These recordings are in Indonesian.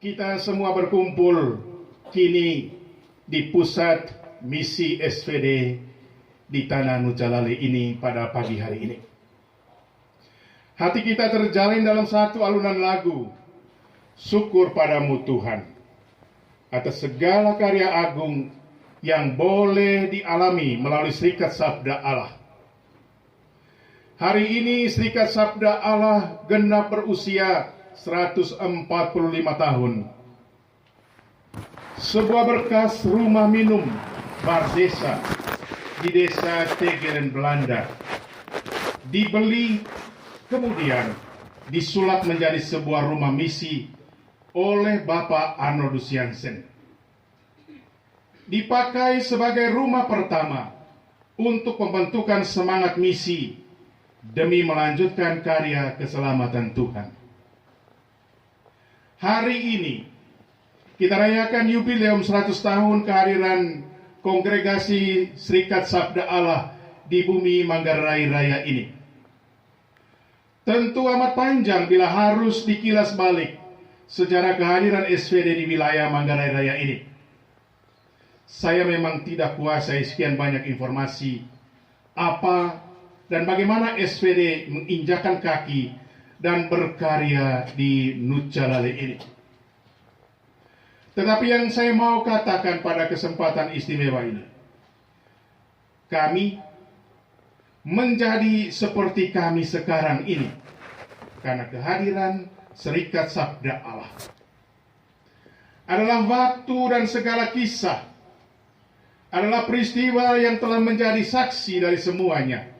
Kita semua berkumpul kini di pusat misi SVD di Tanah Nujalale ini pada pagi hari ini. Hati kita terjalin dalam satu alunan lagu, syukur padamu Tuhan, atas segala karya agung yang boleh dialami melalui Serikat Sabda Allah. Hari ini Serikat Sabda Allah genap berusia 145 tahun. Sebuah berkas rumah minum bar desa di desa Tegeren, Belanda dibeli, kemudian disulap menjadi sebuah rumah misi oleh Bapak Arnoldus Jansen. Dipakai sebagai rumah pertama untuk pembentukan semangat misi demi melanjutkan karya keselamatan Tuhan. Hari ini kita rayakan yubileum 100 tahun kehadiran Kongregasi Serikat Sabda Allah di bumi Manggarai Raya ini. Tentu amat panjang bila harus dikilas balik sejarah kehadiran SVD di wilayah Manggarai Raya ini. Saya memang tidak kuasai sekian banyak informasi apa dan bagaimana SVD menginjakan kaki dan berkarya di Nujalale ini. Tetapi yang saya mau katakan pada kesempatan istimewa ini, kami menjadi seperti kami sekarang ini karena kehadiran Serikat Sabda Allah. Adalah waktu dan segala kisah, adalah peristiwa yang telah menjadi saksi dari semuanya.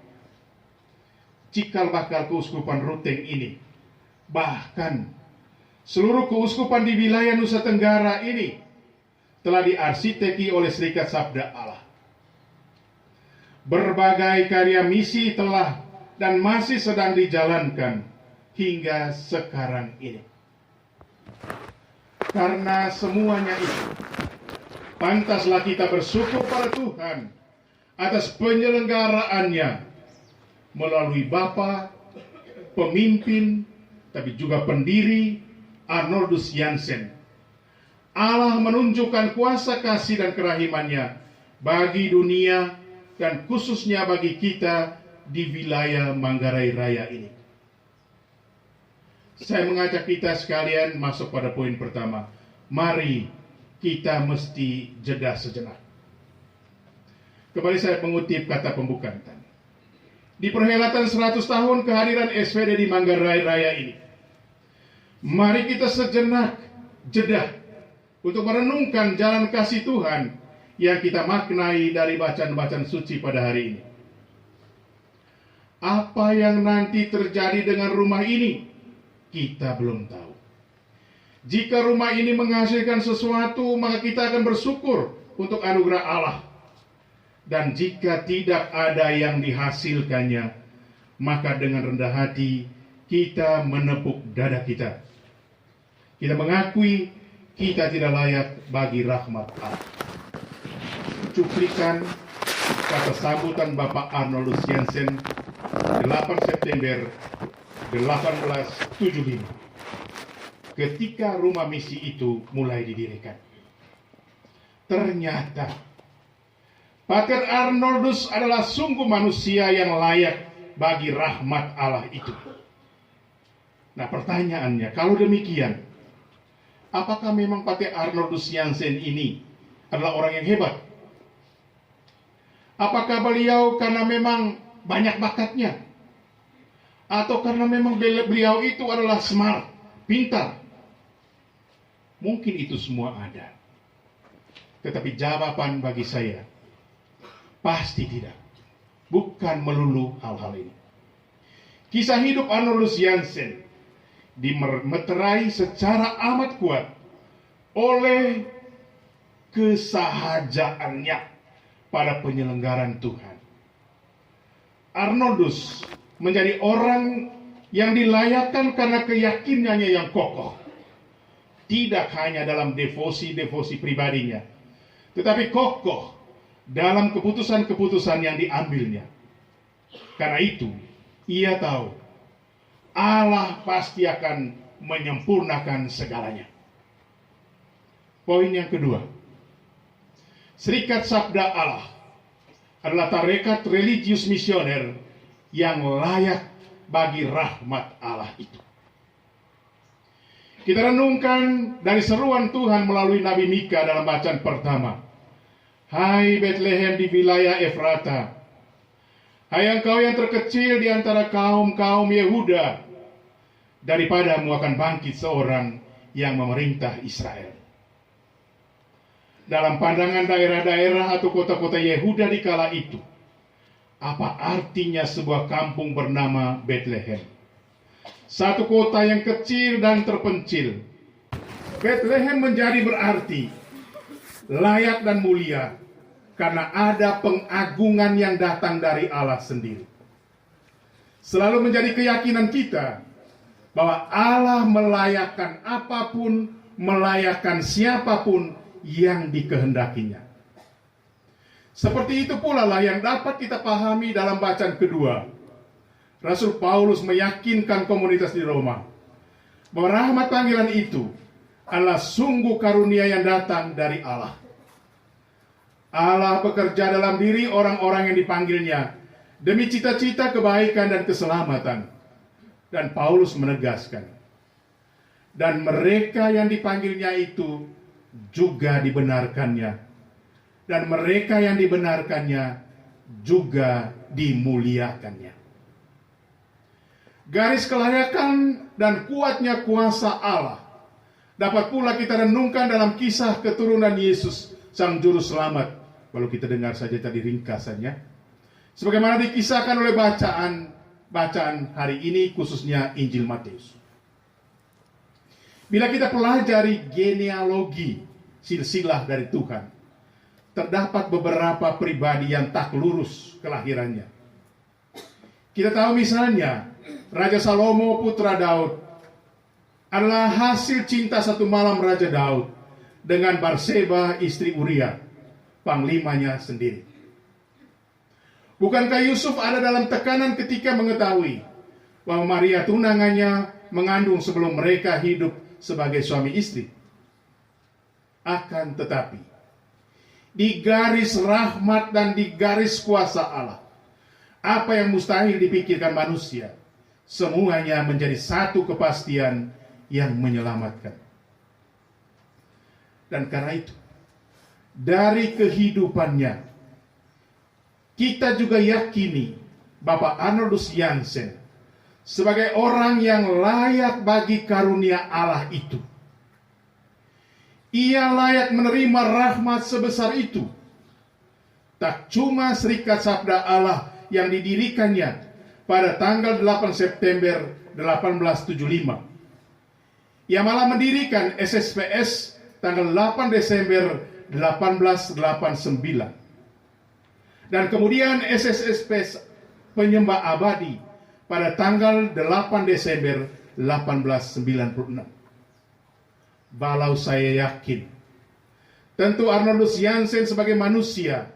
Cikal bakal keuskupan Ruteng ini, bahkan seluruh keuskupan di wilayah Nusa Tenggara ini telah diarsiteki oleh Serikat Sabda Allah. Berbagai karya misi telah dan masih sedang dijalankan hingga sekarang ini. Karena semuanya itu, pantaslah kita bersyukur pada Tuhan atas penyelenggaraannya melalui Bapa, pemimpin, tapi juga pendiri Arnoldus Jansen. Allah menunjukkan kuasa kasih dan kerahimannya bagi dunia dan khususnya bagi kita di wilayah Manggarai Raya ini. Saya mengajak kita sekalian masuk pada poin pertama. Mari kita mesti jeda sejenak. Kembali saya mengutip kata pembukaan tadi. Di perhelatan 100 tahun kehadiran SVD di Manggarai Raya ini, mari kita sejenak jeda untuk merenungkan jalan kasih Tuhan yang kita maknai dari bacaan-bacaan suci pada hari ini. Apa yang nanti terjadi dengan rumah ini, kita belum tahu. Jika rumah ini menghasilkan sesuatu, maka kita akan bersyukur untuk anugerah Allah. Dan jika tidak ada yang dihasilkannya, maka dengan rendah hati kita menepuk dada kita. Kita mengakui kita tidak layak bagi rahmat Allah. Cuplikan kata sambutan Bapak Arnoldus Jansen 8 September 1875 ketika rumah misi itu mulai didirikan. Ternyata Pater Arnoldus adalah sungguh manusia yang layak bagi rahmat Allah itu. Nah, pertanyaannya, kalau demikian, apakah memang Pater Arnoldus Jansen ini adalah orang yang hebat? Apakah beliau karena memang banyak bakatnya? Atau karena memang beliau itu adalah smart, pintar? Mungkin itu semua ada. Tetapi jawaban bagi saya, pasti tidak. Bukan melulu hal-hal ini. Kisah hidup Arnoldus Jansen dimeterai secara amat kuat oleh kesahajaannya pada penyelenggaran Tuhan. Arnoldus menjadi orang yang dilayakkan karena keyakinannya yang kokoh. Tidak hanya dalam devosi-devosi pribadinya, tetapi kokoh dalam keputusan-keputusan yang diambilnya. Karena itu, ia tahu Allah pasti akan menyempurnakan segalanya. Poin yang kedua, Serikat Sabda Allah adalah tarekat religius misioner yang layak bagi rahmat Allah itu. Kita renungkan dari seruan Tuhan melalui Nabi Mika dalam bacaan pertama. Hai Bethlehem di wilayah Efrata, hai engkau yang terkecil di antara kaum-kaum Yehuda, daripadamu akan bangkit seorang yang memerintah Israel. Dalam pandangan daerah-daerah atau kota-kota Yehuda di kala itu, apa artinya sebuah kampung bernama Bethlehem? Satu kota yang kecil dan terpencil. Bethlehem menjadi berarti layak dan mulia karena ada pengagungan yang datang dari Allah sendiri. Selalu menjadi keyakinan kita bahwa Allah melayakkan apapun, melayakkan siapapun yang dikehendakinya. Seperti itu pula lah yang dapat kita pahami dalam bacaan kedua. Rasul Paulus meyakinkan komunitas di Roma bahwa rahmat panggilan itu adalah sungguh karunia yang datang dari Allah. Allah bekerja dalam diri orang-orang yang dipanggilnya demi cita-cita kebaikan dan keselamatan. Dan Paulus menegaskan, dan mereka yang dipanggilnya itu juga dibenarkannya, dan mereka yang dibenarkannya juga dimuliakannya. Garis kelayakan dan kuatnya kuasa Allah dapat pula kita renungkan dalam kisah keturunan Yesus Sang Juru Selamat. Kalau kita dengar saja tadi ringkasannya, sebagaimana dikisahkan oleh bacaan hari ini, khususnya Injil Matius. Bila kita pelajari genealogi silsilah dari Tuhan, terdapat beberapa pribadi yang tak lurus kelahirannya. Kita tahu misalnya Raja Salomo putra Daud adalah hasil cinta satu malam Raja Daud dengan Batseba istri Uria, panglimanya sendiri. Bukankah Yusuf ada dalam tekanan ketika mengetahui bahwa Maria tunangannya mengandung sebelum mereka hidup sebagai suami istri? Akan tetapi, di garis rahmat dan di garis kuasa Allah, apa yang mustahil dipikirkan manusia, semuanya menjadi satu kepastian yang menyelamatkan. Dan karena itu, dari kehidupannya, kita juga yakini Bapak Arnoldus Jansen sebagai orang yang layak bagi karunia Allah itu. Ia layak menerima rahmat sebesar itu. Tak cuma Serikat Sabda Allah yang didirikannya pada tanggal 8 September 1875. Ia malah mendirikan SSPS tanggal 8 Desember 1889. Dan kemudian SSSP Penyembah Abadi pada tanggal 8 Desember 1896. Balau saya yakin, tentu Arnoldus Jansen sebagai manusia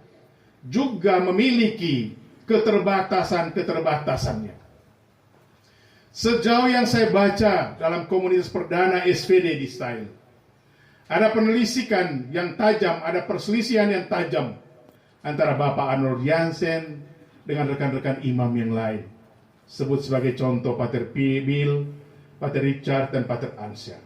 juga memiliki keterbatasan-keterbatasannya. Sejauh yang saya baca dalam komunitas perdana SVD di Style, ada penelisikan yang tajam, ada perselisihan yang tajam antara Bapak Arnold Jansen dengan rekan-rekan imam yang lain. Sebut sebagai contoh Pater Bill, Pater Richard, dan Pater Ansya,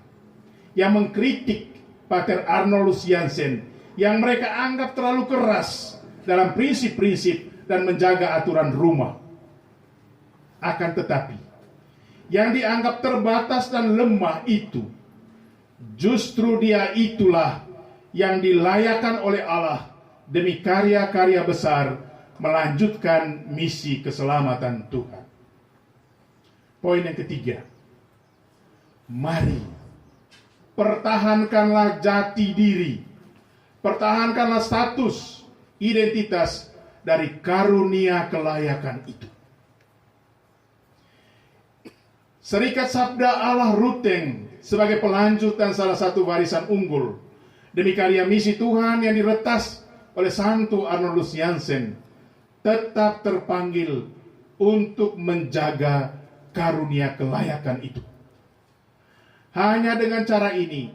yang mengkritik Pater Arnoldus Jansen yang mereka anggap terlalu keras dalam prinsip-prinsip dan menjaga aturan rumah. Akan tetapi, yang dianggap terbatas dan lemah itu, justru dia itulah yang dilayakkan oleh Allah demi karya-karya besar melanjutkan misi keselamatan Tuhan. Poin yang ketiga, mari pertahankanlah jati diri, pertahankanlah status, identitas dari karunia kelayakan itu. Serikat Sabda Allah Ruteng sebagai pelanjut dan salah satu warisan unggul demi karya misi Tuhan yang diretas oleh Santo Arnoldus Jansen, tetap terpanggil untuk menjaga karunia kelayakan itu. Hanya dengan cara ini,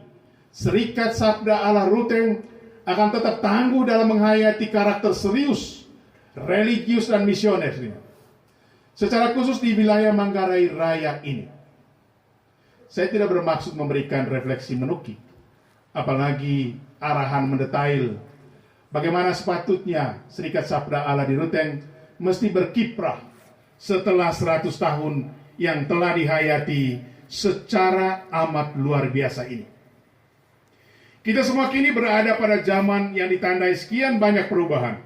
Serikat Sabda Allah Ruteng akan tetap tangguh dalam menghayati karakter serius, religius dan misionernya, secara khusus di wilayah Manggarai Raya ini. Saya tidak bermaksud memberikan refleksi menukik, apalagi arahan mendetail bagaimana sepatutnya Serikat Sabda Allah di Ruteng mesti berkiprah setelah 100 tahun yang telah dihayati secara amat luar biasa ini. Kita semua kini berada pada zaman yang ditandai sekian banyak perubahan.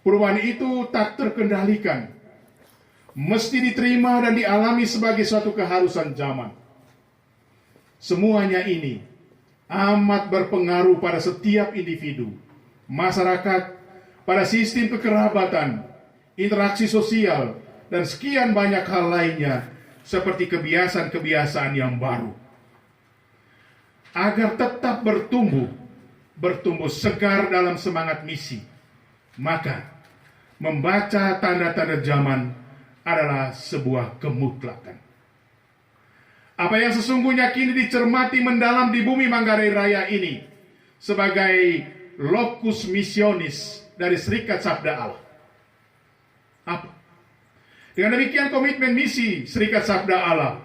Perubahan itu tak terkendalikan, mesti diterima dan dialami sebagai suatu keharusan zaman. Semuanya ini amat berpengaruh pada setiap individu, masyarakat, pada sistem kekerabatan, interaksi sosial, dan sekian banyak hal lainnya seperti kebiasaan-kebiasaan yang baru. Agar tetap bertumbuh segar dalam semangat misi, maka membaca tanda-tanda zaman adalah sebuah kemutlakan. Apa yang sesungguhnya kini dicermati mendalam di bumi Manggarai Raya ini sebagai locus missionis dari Serikat Sabda Allah. Apa? Dengan demikian komitmen misi Serikat Sabda Allah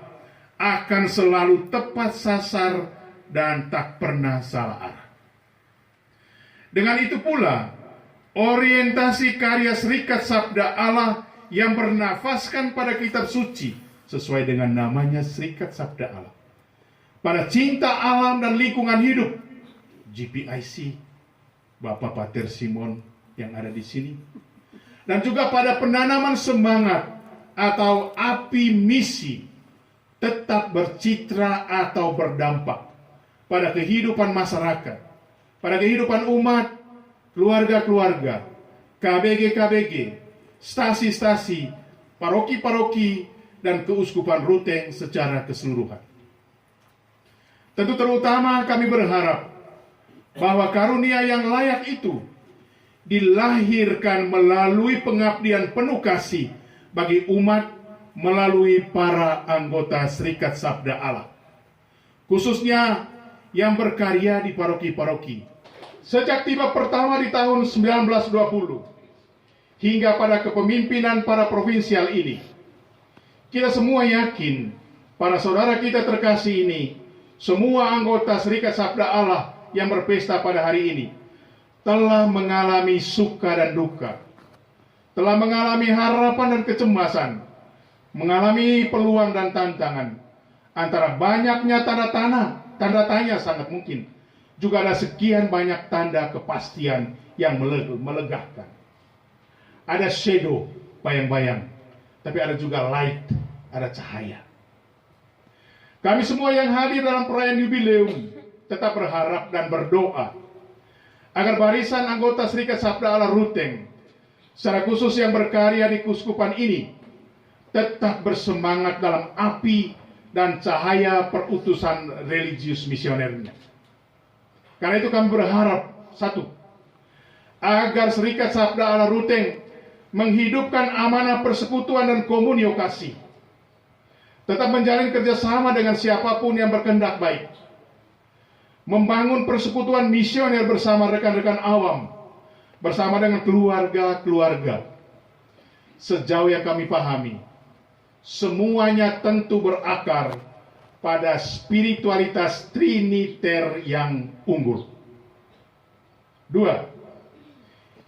akan selalu tepat sasar dan tak pernah salah arah. Dengan itu pula, orientasi karya Serikat Sabda Allah yang bernafaskan pada kitab suci sesuai dengan namanya Serikat Sabda Allah, pada cinta alam dan lingkungan hidup, GPIC, Bapak Pater Simon yang ada di sini, dan juga pada penanaman semangat atau api misi tetap bercitra atau berdampak pada kehidupan masyarakat, pada kehidupan umat, keluarga-keluarga, KBG-KBG, stasi-stasi, paroki-paroki, dan keuskupan Ruteng secara keseluruhan. Tentu terutama kami berharap bahwa karunia yang layak itu dilahirkan melalui pengabdian penuh kasih bagi umat melalui para anggota Serikat Sabda Allah, khususnya yang berkarya di paroki-paroki. Sejak tiba pertama di tahun 1920 hingga pada kepemimpinan para provinsial ini, kita semua yakin para saudara kita terkasih ini, semua anggota Serikat Sabda Allah yang berpesta pada hari ini, telah mengalami suka dan duka, telah mengalami harapan dan kecemasan, mengalami peluang dan tantangan. Antara banyaknya tanda tanya sangat mungkin, juga ada sekian banyak tanda kepastian yang melegakan. Ada shadow, bayang-bayang, tapi ada juga light, ada cahaya. Kami semua yang hadir dalam perayaan jubileum tetap berharap dan berdoa agar barisan anggota Serikat Sabda Allah Ruteng, secara khusus yang berkarya di keuskupan ini, tetap bersemangat dalam api dan cahaya perutusan religius misionernya. Karena itu kami berharap, satu, agar Serikat Sabda Allah Ruteng menghidupkan amanah persekutuan dan komunio kasih, tetap menjalin kerjasama dengan siapapun yang berkehendak baik, membangun persekutuan misioner bersama rekan-rekan awam, bersama dengan keluarga-keluarga. Sejauh yang kami pahami, semuanya tentu berakar pada spiritualitas triniter yang unggul. Dua,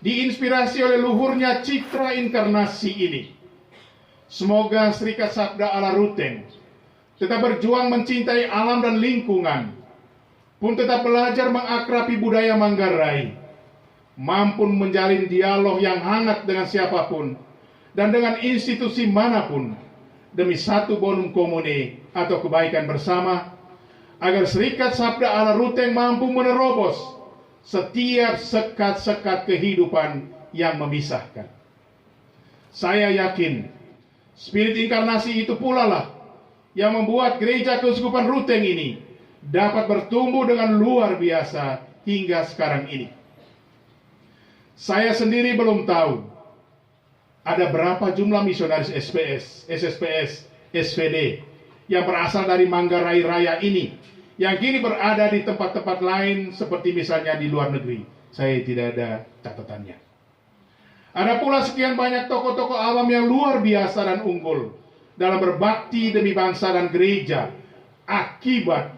diinspirasi oleh luhurnya citra inkarnasi ini, semoga Serikat Sabda Allah Ruteng tetap berjuang mencintai alam dan lingkungan, pun tetap belajar mengakrabi budaya Manggarai, mampu menjalin dialog yang hangat dengan siapapun dan dengan institusi manapun demi satu bonum comune atau kebaikan bersama, agar Serikat Sabda Allah Ruteng mampu menerobos setiap sekat-sekat kehidupan yang memisahkan. Saya yakin spirit inkarnasi itu pula lah yang membuat gereja keuskupan Ruteng ini dapat bertumbuh dengan luar biasa hingga sekarang ini. Saya sendiri belum tahu ada berapa jumlah misionaris SPS, SSPS, SVD yang berasal dari Manggarai Raya ini yang kini berada di tempat-tempat lain seperti misalnya di luar negeri. Saya tidak ada catatannya. Ada pula sekian banyak tokoh-tokoh awam yang luar biasa dan unggul dalam berbakti demi bangsa dan gereja akibat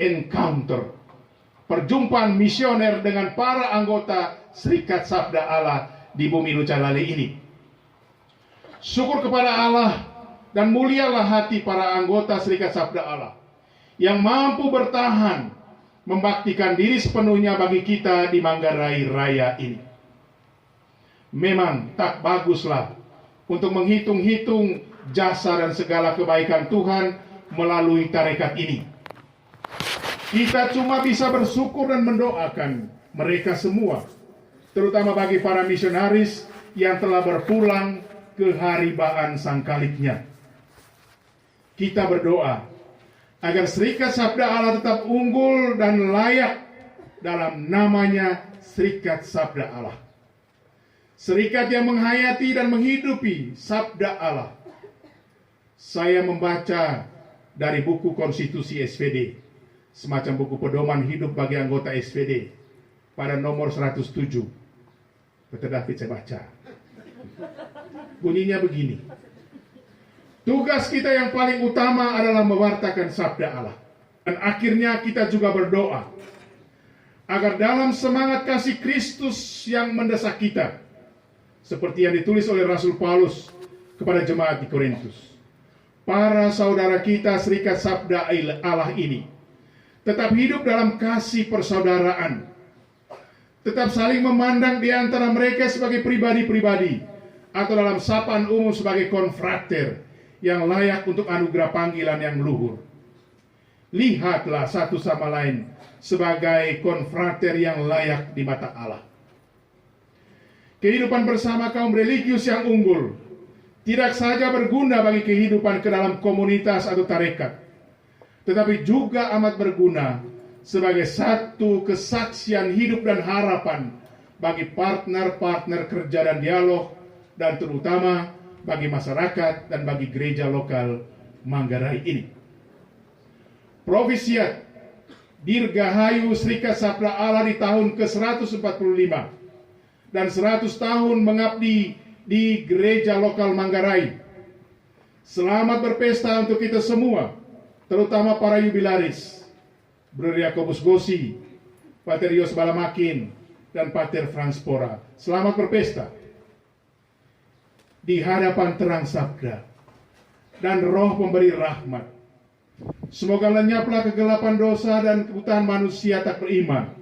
encounter, perjumpaan misioner dengan para anggota Serikat Sabda Allah di bumi Lucalale ini. Syukur kepada Allah dan mulialah hati para anggota Serikat Sabda Allah yang mampu bertahan membaktikan diri sepenuhnya bagi kita di Manggarai Raya ini. Memang tak baguslah untuk menghitung-hitung jasa dan segala kebaikan Tuhan melalui tarekat ini. Kita cuma bisa bersyukur dan mendoakan mereka semua, terutama bagi para misionaris yang telah berpulang ke haribaan sangkaliknya. Kita berdoa agar Serikat Sabda Allah tetap unggul dan layak dalam namanya Serikat Sabda Allah. Serikat yang menghayati dan menghidupi Sabda Allah. Saya membaca dari buku Konstitusi SPD, semacam buku pedoman hidup bagi anggota SPD, pada nomor 107. Dr. David saya baca. Bunyinya begini. Tugas kita yang paling utama adalah mewartakan Sabda Allah. Dan akhirnya kita juga berdoa agar dalam semangat kasih Kristus yang mendesak kita, seperti yang ditulis oleh Rasul Paulus kepada jemaat di Korintus, para saudara kita Serikat Sabda Allah ini tetap hidup dalam kasih persaudaraan, tetap saling memandang di antara mereka sebagai pribadi-pribadi, atau dalam sapaan umum sebagai konfrater yang layak untuk anugerah panggilan yang luhur. Lihatlah satu sama lain sebagai konfrater yang layak di mata Allah. Kehidupan bersama kaum religius yang unggul tidak saja berguna bagi kehidupan ke dalam komunitas atau tarekat, tetapi juga amat berguna sebagai satu kesaksian hidup dan harapan bagi partner-partner kerja dan dialog, dan terutama bagi masyarakat dan bagi gereja lokal Manggarai ini. Profisiat Dirgahayu Serikat Sabda Allah di tahun ke-145 dan 100 tahun mengabdi di gereja lokal Manggarai. Selamat berpesta untuk kita semua, terutama para jubilaris, Brother Yakobus Gosi, Pater Yos Balamakin, dan Pater Franz Pora. Selamat berpesta di hadapan terang sabda dan Roh pemberi rahmat. Semoga lenyaplah kegelapan dosa dan kebutahan manusia tak beriman,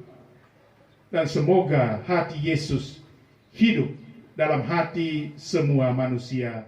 dan semoga hati Yesus hidup dalam hati semua manusia.